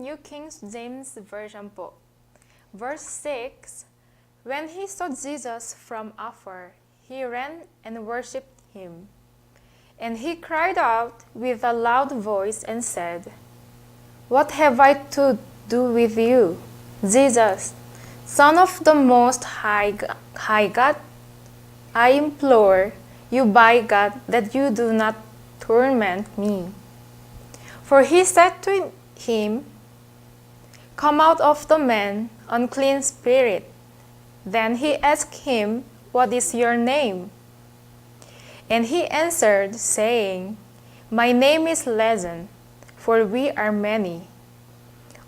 New King James Version po. Verse 6, When he saw Jesus from afar, he ran and worshipped him. And he cried out with a loud voice and said, What have I to do with you, Jesus, Son of the Most High God? I implore you by God that you do not torment me. For he said to him, Come out of the man, unclean spirit. Then he asked him, What is your name? And he answered, saying, My name is Legion, for we are many.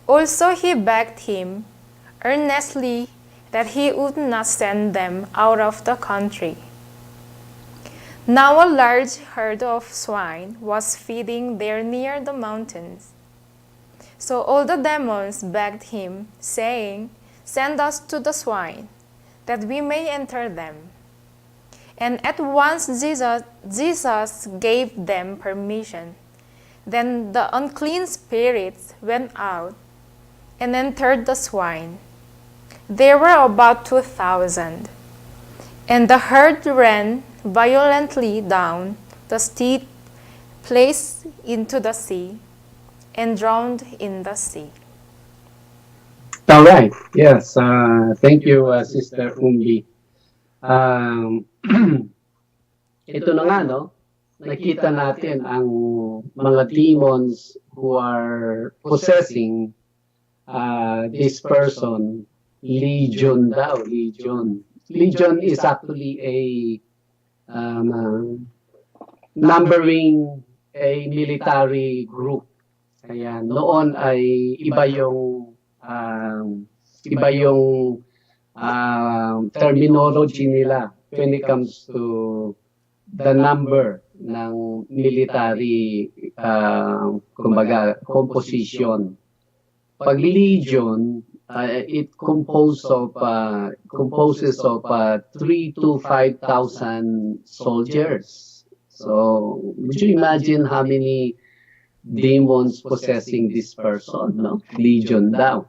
Also he begged him earnestly that he would not send them out of the country. Now a large herd of swine was feeding there near the mountains. So all the demons begged him, saying, Send us to the swine, that we may enter them. And at once Jesus gave them permission. Then the unclean spirits went out and entered the swine. There were about 2,000. And the herd ran violently down the steep place into the sea and drowned in the sea. All right. Yes. Thank you, Sister Umbi. Um, ito na nga, no? Nakita natin ang mga demons who are possessing this person. Legion daw, legion. Legion is actually a numbering a military group. Kaya noon ay iba yung terminology nila when it comes to the number ng military kumbaga composition. Pag legion, it composes of 3 to 5,000 soldiers. So would you imagine how many demons possessing this person? No? Legion daw.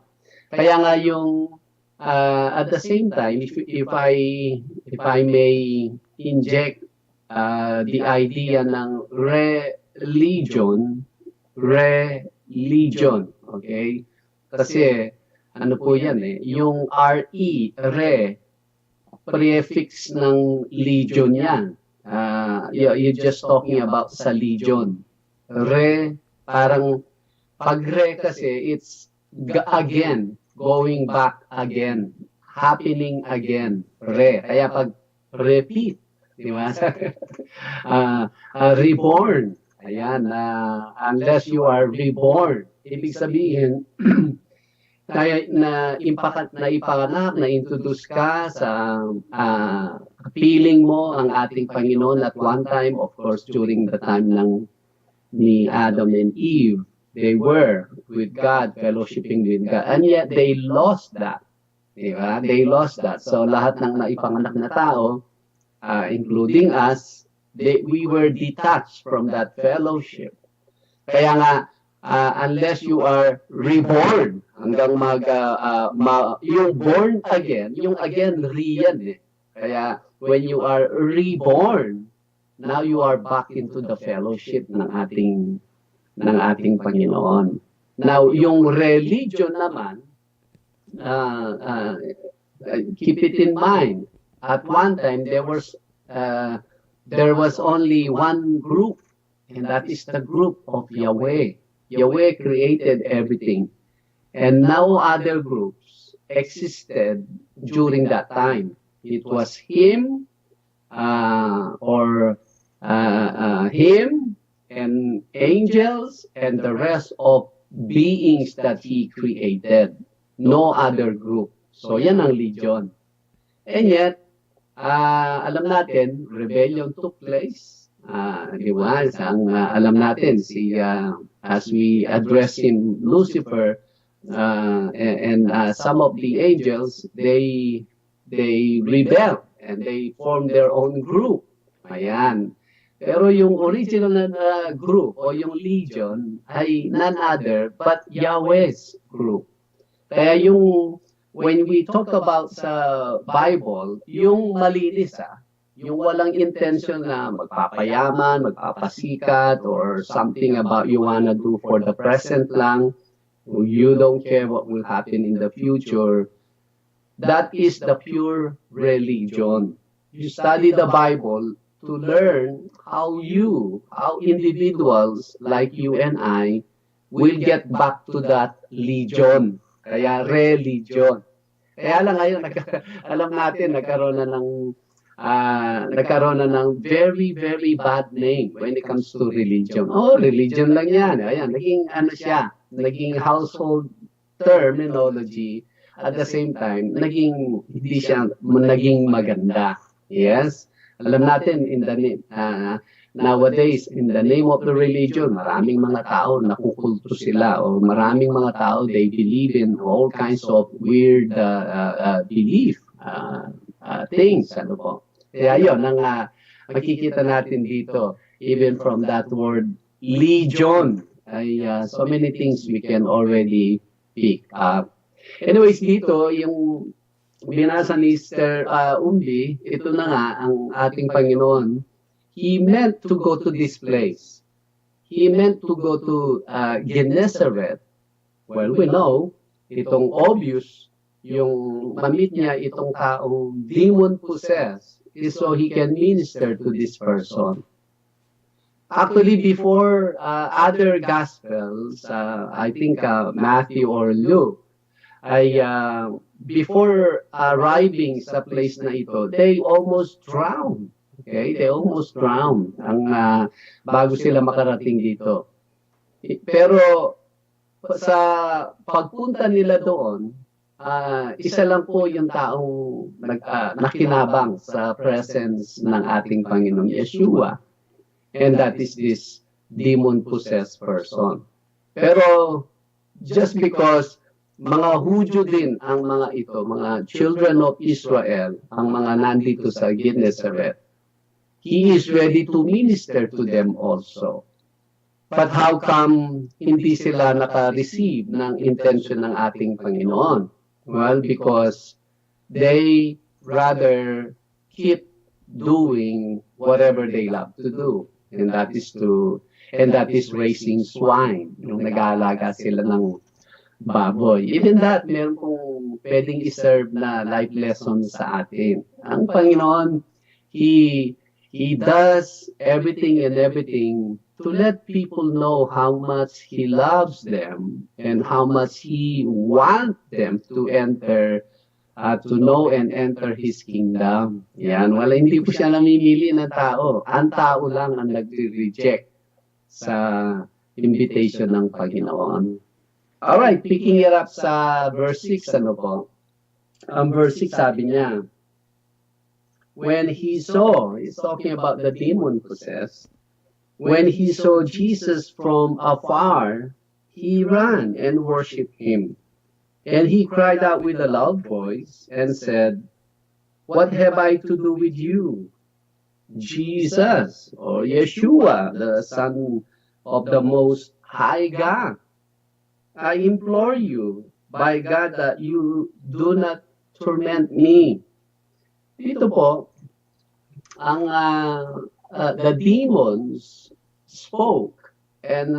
Kaya nga yung at the same time, if I may inject the idea ng religion, okay? Kasi ano po yan yung prefix ng legion yan. You're just talking about sa legion. Parang pag kasi it's again, going back again, happening again, Kaya pag repeat, di ba? Reborn. Ayan, unless you are reborn. Ibig sabihin, ipanganak, na-introduce ka sa feeling mo ang ating Panginoon at one time, of course, during the time ni Adam and Eve. They were with God, fellowshipping with God. And yet, they lost that. Diba? They lost that. So, lahat ng naipanganak na tao, including us, we were detached from that fellowship. Kaya nga, unless you are reborn, hanggang yung born again, yung again, riyan Kaya, when you are reborn, now you are back into the fellowship ng ating Panginoon. Now, yung religion naman, keep it in mind. At one time, there was only one group, and that is the group of Yahweh. Yahweh created everything. And no other groups existed during that time. It was Him, Him, and angels, and the rest of beings that He created. No other group. So, yan ang legion. And yet, alam natin, rebellion took place. Diba? Alam natin, as we address him, Lucifer, and some of the angels, they rebel and they form their own group. Ayan. Pero yung original na group o yung legion ay none other but Yahweh's group. Kaya yung when we talk about sa Bible, yung malinis yung walang intention na magpapayaman, magpapasikat, or something about you wanna do for the present lang, you don't care what will happen in the future, that is the pure religion. You study the Bible to learn how individuals like you and I will get back to that legion. Kaya religion. Kaya lang ngayon, alam natin, nagkaroon na ng very, very bad name when it comes to religion. Oh, religion lang yan. Ayan, naging household terminology. At the same time, hindi siya naging maganda. Yes? Alam natin, nowadays, in the name of the religion, maraming mga tao nakukulto sila, o maraming mga tao, they believe in all kinds of weird belief things. Ano po? Kaya yun, makikita natin dito, even from that word, legion, ay so many things we can already pick up. Anyways, dito, yung binasa ni Sister Umbi, ito na nga ang ating Panginoon. He meant to go to this place. He meant to go to Gennesaret. Well, we know, itong obvious, yung mamit niya itong taong demon-possessed is so he can minister to this person. Actually, before other Gospels, I think Matthew or Luke, ay before arriving sa place na ito, they almost drowned. Okay? They almost drowned bago sila makarating dito. Pero sa pagpunta nila doon, isa lang po yung taong nakinabang sa presence ng ating Panginoong Yeshua. And that is this demon-possessed person. Pero just because mga Hudyo din ang mga ito, mga children of Israel, ang mga nandito sa Gennesaret, He is ready to minister to them also. But how come hindi sila naka-receive ng intention ng ating Panginoon? Well, because they rather keep doing whatever they love to do. And that is raising swine. Yung nag-aalaga sila ng baboy. Even that, meron pong pwedeng iserve na life lesson sa atin. Ang Panginoon, He does everything to let people know how much He loves them and how much He wants them to enter, to know and enter His kingdom. Yan, wala, hindi po siya namimili ng tao. Ang tao lang ang nag-reject sa invitation ng Panginoon. Alright, picking it up sa verse 6, ano po? Ang verse 6 sabi niya, when he saw, he's talking about the demon-possessed, when he saw Jesus from afar, he ran and worshipped him. And he cried out with a loud voice and said, what have I to do with you, Jesus, or Yeshua, the Son of the Most High God? I implore you, by God, that you do not torment me. Dito po, ang the demons spoke and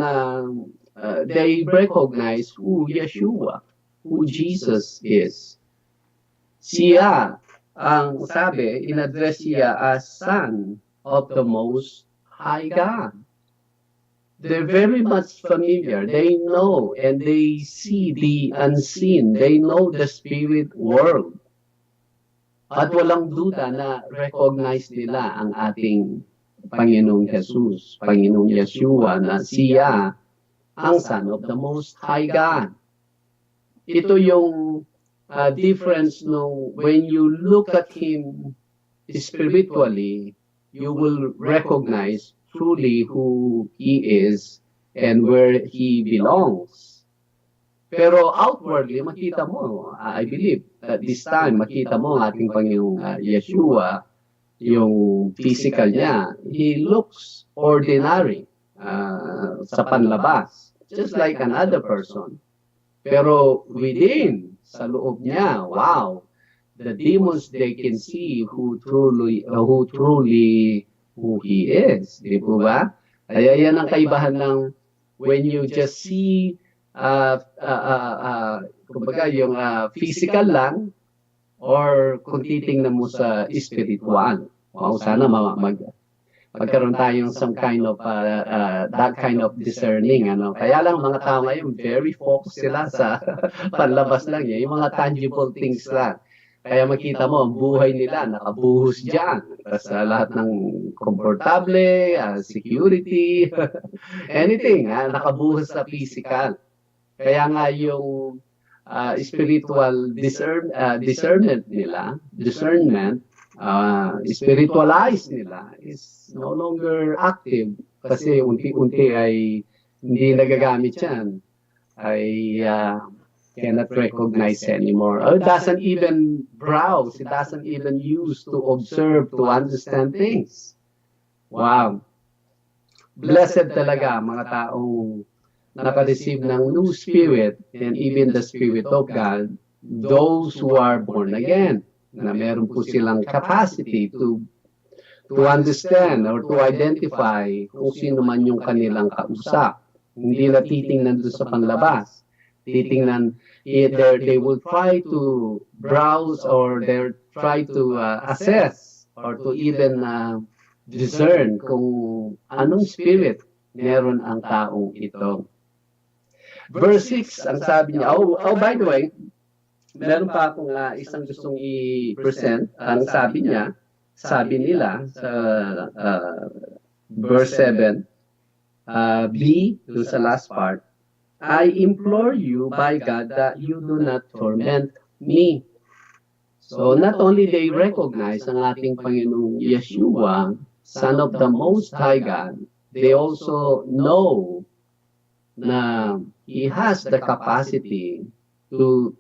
they recognized who Yeshua, who Jesus is. Siya, ang sabi, in-address siya as Son of the Most High God. They're very much familiar. They know and they see the unseen. They know the spirit world. At walang duda na recognize nila ang ating Panginoong Jesus, Panginoong Yeshua, na siya ang Son of the Most High God. Ito yung difference nung when you look at Him spiritually, you will recognize truly who He is and where He belongs. Pero outwardly, makita mo, I believe, at this time, makita mo ang ating Panginoong Yeshua, yung physical niya, he looks ordinary sa panlabas, just like another person. Pero within, sa loob niya, wow, the demons, they can see who he is. Di po ba? Kaya yan ang kaibahan ng when you just see kumbaga yung physical lang or kung titingnan mo sa spiritual. Wow, sana magkaroon tayong some kind of that kind of discerning, ano. Kaya lang mga tao ngayon very focused sila sa panlabas lang, yung mga tangible things lang. Kaya makita mo ang buhay nila nakabuhos diyan. Tapos lahat ng komportable, security, anything, nakabuhos sa physical. Kaya nga yung spiritual discernment nila, spiritualized nila is no longer active kasi unti-unti ay hindi nagagamit yan, ay cannot recognize anymore. Or doesn't even browse, it doesn't even use to observe, to understand things. Wow. Blessed talaga mga taong naka-receive ng new spirit and even the Spirit of God, those who are born again, na meron po silang capacity to understand or to identify kung sino man yung kanilang kausap. Hindi na titingnan doon sa panlabas. Titingnan, they will try to browse or they try to assess or to even discern kung anong spirit meron ang taong ito. Verse 6, ang sabi niya, by the way, meron pa akong isang gustong i-present. Ang sabi nila sa verse 7, B, doon sa last part, I implore you by God that you do not torment me. So not only they recognize ang ating Panginoong Yeshua, Son of the Most High God, they also know na He has the capacity to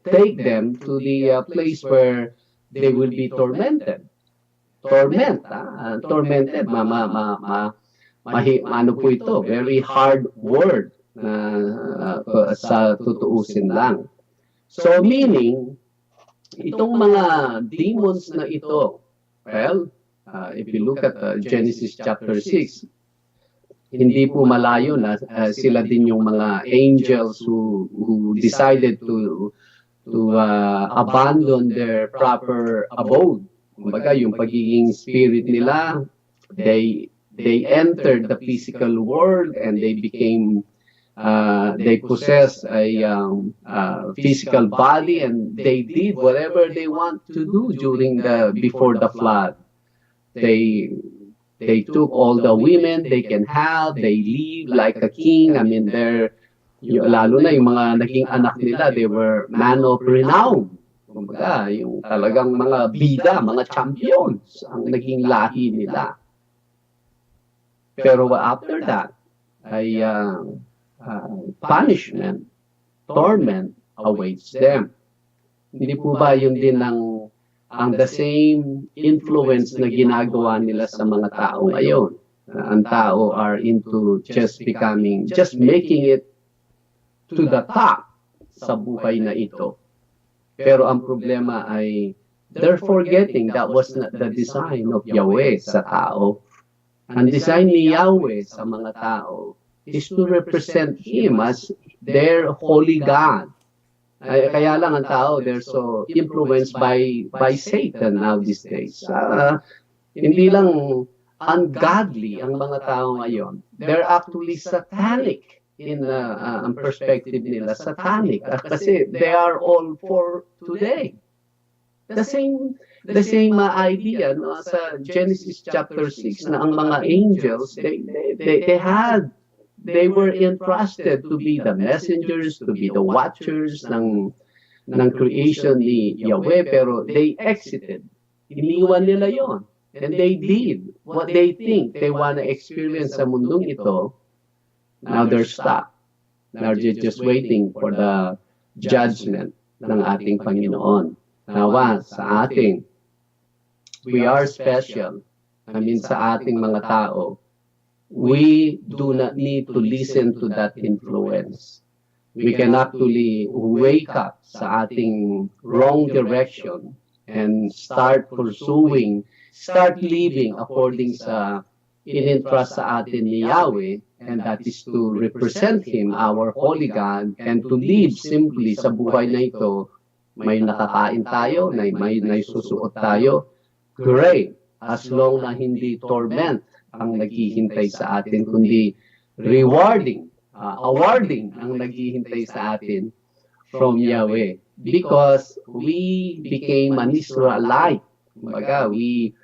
take them to the place where they will be tormented. Tormented, ano po ito, very hard word sa tutuusin lang. So meaning, itong mga demons na ito, well, if you look at Genesis chapter 6, hindi po malayo na sila din yung mga angels who decided to abandon their proper abode. Kumbaga, yung pagiging spirit nila, they entered the physical world and they became they possess a physical body and they did whatever they want to do before the flood. They took all the women they can have, they live like a king. I mean, lalo na yung mga naging anak nila, they were man of renown. Kumbaga, yung talagang mga bida, mga champions ang naging lahi nila. Pero after that, ay punishment, torment awaits them. Hindi po ba yun din ang the same influence na ginagawa nila sa mga tao ngayon? Ang tao are into just making it to the top sa buhay na ito. Pero ang problema ay they're forgetting that was not the design of Yahweh sa tao. Ang design ni Yahweh sa mga tao is to represent Him as their holy God. Kaya lang ang tao, they're so influenced by Satan now these days. Hindi lang ungodly ang mga tao ngayon. They're actually satanic in ang perspective nila. Satanic. Kasi they are all for today. The same idea no, sa Genesis chapter 6 na ang mga angels, they were entrusted to be the messengers, to be the watchers ng creation ni Yahweh, pero they exited. Iniwan nila yon. And they did what they think they want to experience sa mundong ito. Now they're stuck. Now they're just waiting for the judgment ng ating Panginoon. Nawa sa ating we are special, sa ating mga tao, we do not need to listen to that influence. We can actually wake up sa ating wrong direction and start living according sa in-entrust sa atin ni Yahweh, and that is to represent Him, our Holy God, and to live simply sa buhay na ito. May nakakain tayo, may naisusuot tayo, great, as long na hindi torment ang naghihintay sa atin, kundi awarding ang naghihintay sa atin from Yahweh. Because we became an Israelite. Kumbaga, we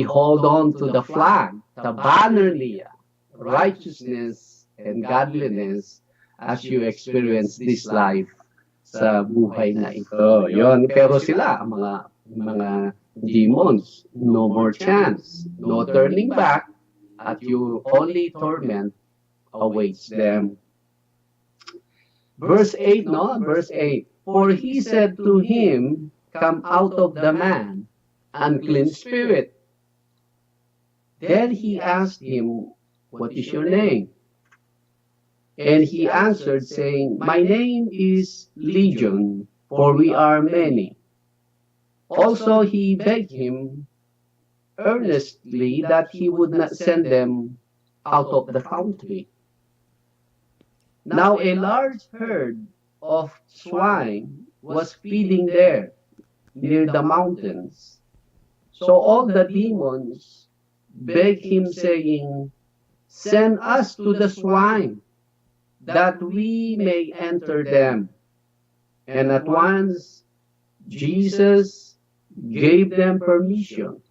hold on to the flag, the banner niya, righteousness and godliness as you experience this life sa buhay na ito. Yon. Pero sila, mga demons, no more chance, no turning back, at you only torment awaits them. Verse 8, no? Verse 8. For he said to him, come out of the man, unclean spirit. Then he asked him, what is your name? And he answered, saying, my name is Legion, for we are many. Also he begged him earnestly that he would not send them out of the country. Now a large herd of swine was feeding there near the mountains. So all the demons begged him, saying, send us to the swine, that we may enter them. And at once Jesus gave them permission.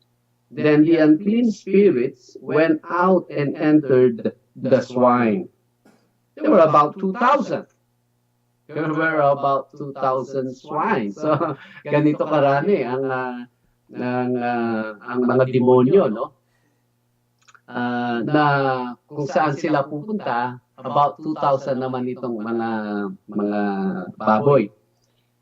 Then the unclean spirits went out and entered the swine. There were about 2,000. There were about 2,000 swine. So, ganito karami ang mga demonyo, no? Na kung saan sila pupunta, about 2,000 naman itong mga baboy.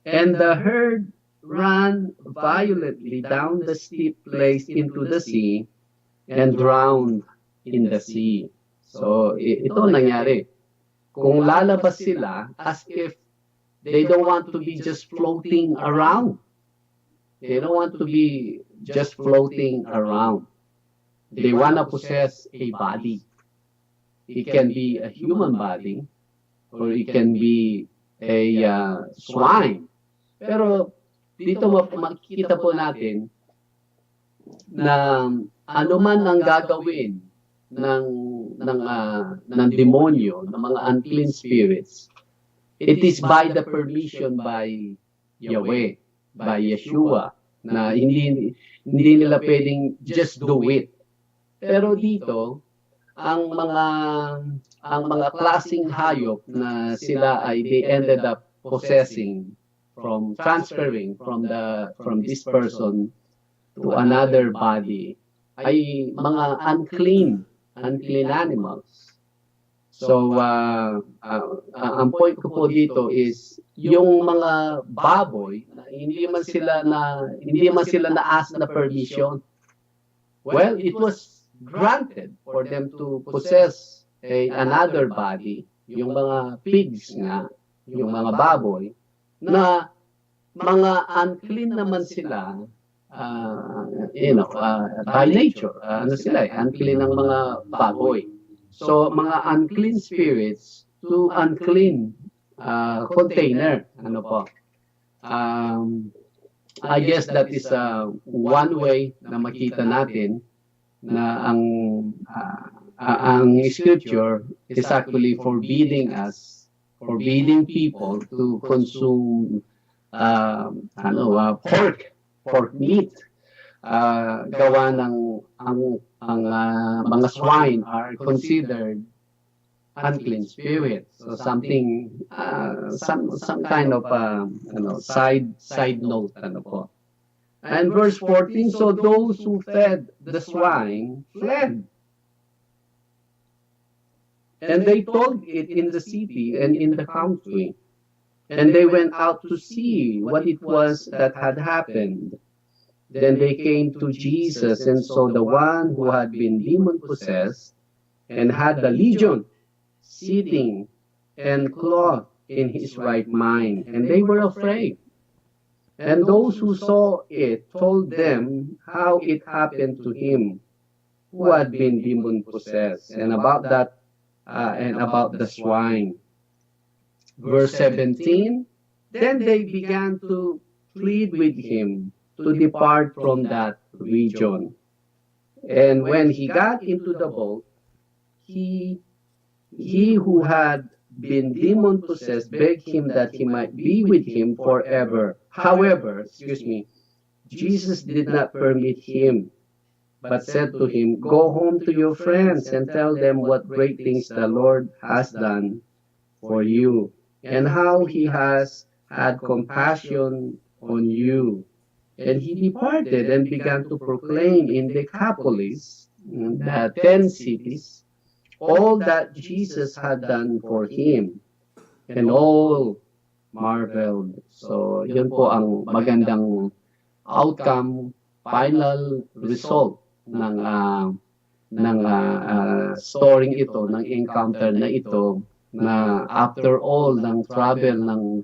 And the herd ran violently down the steep place into the sea and drowned in the sea. So, ito nangyari. Kung lalabas sila, as if they don't want to be just floating around. They don't want to be just floating around. They want to possess a body. It can be a human body, or it can be a swine. Pero dito makikita po natin na ano man ang gagawin ng demonyo, ng mga unclean spirits, it is by the permission by Yahweh, by Yeshua, na hindi nila pwedeng just do it. Pero dito, ang mga klaseng hayop na sila ay they ended up transferring from this person to another body ay mga unclean animals. So ang point ko po dito is yung mga baboy hindi man sila na-ask na permission. Well, it was granted for them to possess another body, yung mga pigs nga, yung mga baboy, na mga unclean naman sila, by nature. Unclean ng mga baboy. So, mga unclean spirits to unclean container. I guess that is one way na makita natin na ang scripture is actually forbidding people to consume pork meat. Gawa ng ang mga swine are considered unclean spirits. So something some kind of side note po. And verse 14, so those who fed the swine fled. And they told it in the city and in the country. And they went out to see what it was that had happened. Then they came to Jesus and saw the one who had been demon-possessed and had the legion sitting and clothed in his right mind, and they were afraid. And those who saw it told them how it happened to him who had been demon-possessed, and about the swine. Verse 17, then they began to plead with him to depart from that region. And when he got into the boat, he who had been demon possessed begged him that he might be with him forever. However, Jesus did not permit him, but said to him, go home to your friends and tell them what great things the Lord has done for you, and how he has had compassion on you. And he departed and began to proclaim in Decapolis, the 10 cities, all that Jesus had done for him. And all marveled. So, yun po ang magandang outcome, final result ng story ito, ng encounter na ito, na after all ng travel ng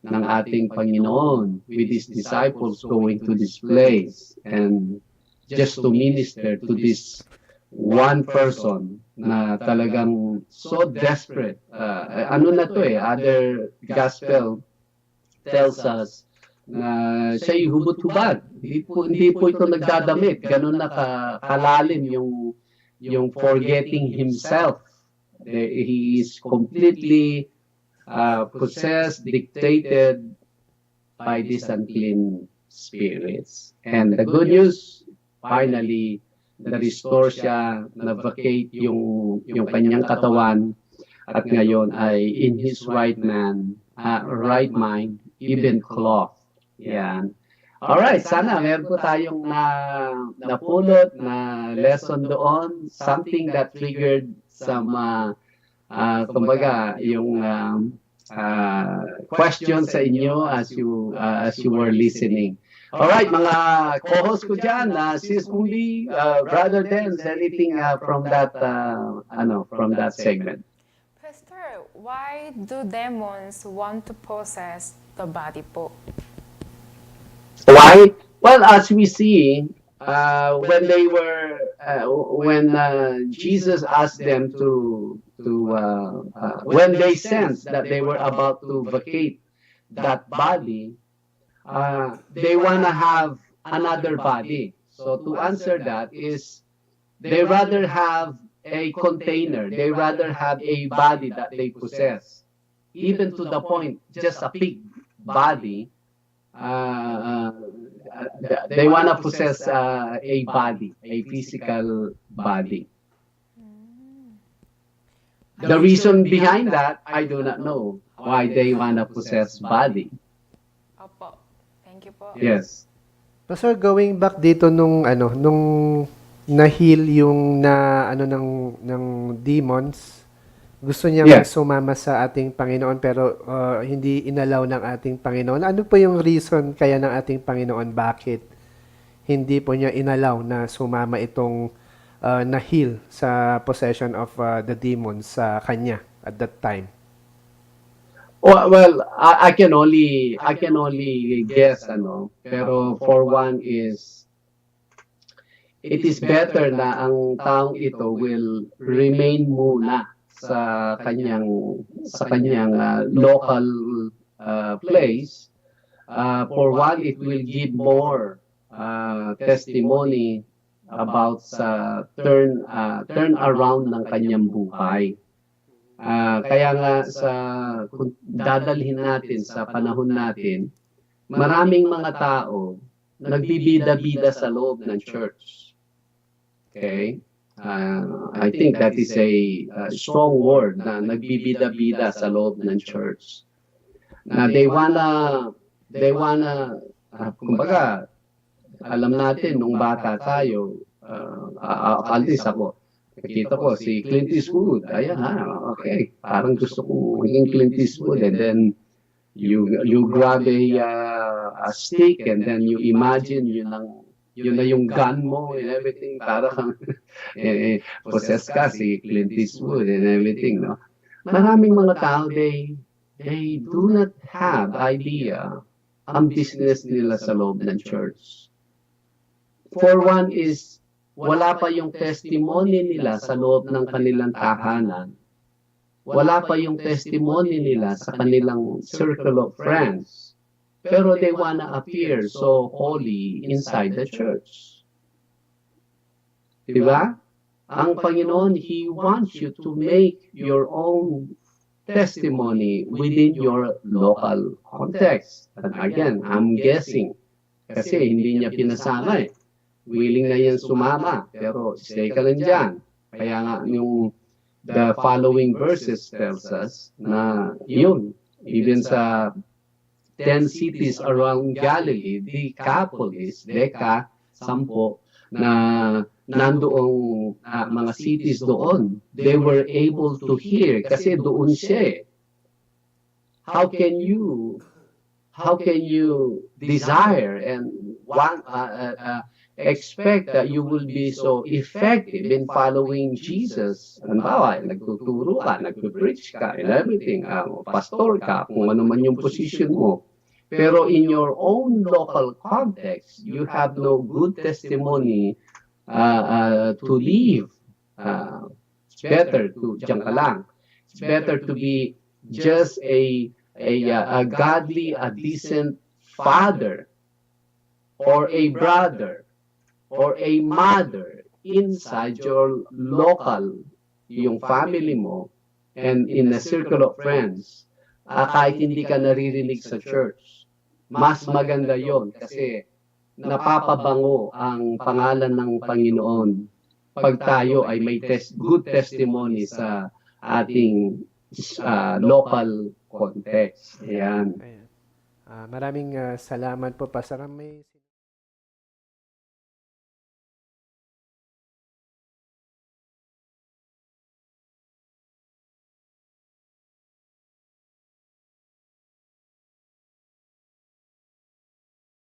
ating Panginoon with His disciples going to this place and just to minister to this one person na talagang so desperate. Ano na to other gospel tells us na siya'y hubot-hubad. Hindi po ito nagdadamit. Ganun na kalalim yung forgetting himself. He is completely possessed, dictated by these unclean spirits. And the good news, finally, na-restore siya, na-vacate yung kanyang katawan, at ngayon ay in his right mind, even cloth. Yan. Alright, sana meron po tayong napulot na lesson doon, something that triggered some kumbaga yung questions sa inyo as you were listening. Alright, mga co-host ko dyan, Sis Umbi, Brother Dens, anything from that segment? Pastor, why do demons want to possess the body po? Why? Well, as we see, when Jesus asked them when they sensed that they were about to vacate that body, they want to have another body. So to answer that is, they rather have a container. They rather have a body that they possess. Even to the point, just a pig body, they want to possess a body, a physical body. The reason behind that, I do not know why they want to possess body. Opo. Thank you po. Yes. Pastor, going back dito nung na-heal yung ng demons, gusto niya sumama sa ating Panginoon pero hindi inalaw ng ating Panginoon. Ano po yung reason kaya ng ating Panginoon bakit hindi po niya inalaw na sumama itong na-heal sa possession of the demons sa kanya at that time? Well, I can only guess, pero for one is, it is better na ang taong ito will remain muna sa kanyang local place. For one, it will give more testimony about sa turn around ng kanyang buhay. Kaya nga kung dadalhin natin sa panahon natin, maraming mga tao nagbibida-bida sa loob ng church. Okay? I think that is a strong word na nagbibida-bida sa loob ng church. Na they wanna kumbaga, alam natin nung bata tayo, at least ako, nakita ko si Clint Eastwood, ayan okay, parang gusto kong maging Clint Eastwood, and then you grab a stick and then you imagine yun ang yun na yung gun mo and everything, para kang possess ka, si Clint Eastwood and everything, no? Maraming mga tao, they do not have idea ang business nila sa loob ng church. For one is, wala pa yung testimony nila sa loob ng kanilang tahanan. Wala pa yung testimony nila sa kanilang circle of friends. Pero they wanna appear so holy inside the church. Diba? Ang Panginoon, He wants you to make your own testimony within your local context. And again, I'm guessing, kasi hindi niya pinasama eh. Willing na yan sumama, pero stay ka lang dyan. Kaya nga, the following verses tells us na yun, even sa 10 cities around Galilee, Decapolis, 10, na nandoong mga cities doon, they were able to hear kasi doon siya. How can you desire and expect that you will be so effective in following Jesus? Halimbawa, nagtuturo ka, nagpe-preach ka, and everything, pastor ka, kung ano man yung position mo. Pero in your own local context, you have no good testimony to live. It's better to, diyan ka lang. It's better to be just a godly, a decent father, or a brother, or a mother inside your local, yung family mo, and in a circle of friends, kahit hindi ka naririnig sa church. Mas maganda yon kasi napapabango ang pangalan ng Panginoon pag tayo ay may good testimony sa ating local context. Ayan. Maraming salamat po, Pastor Rameses.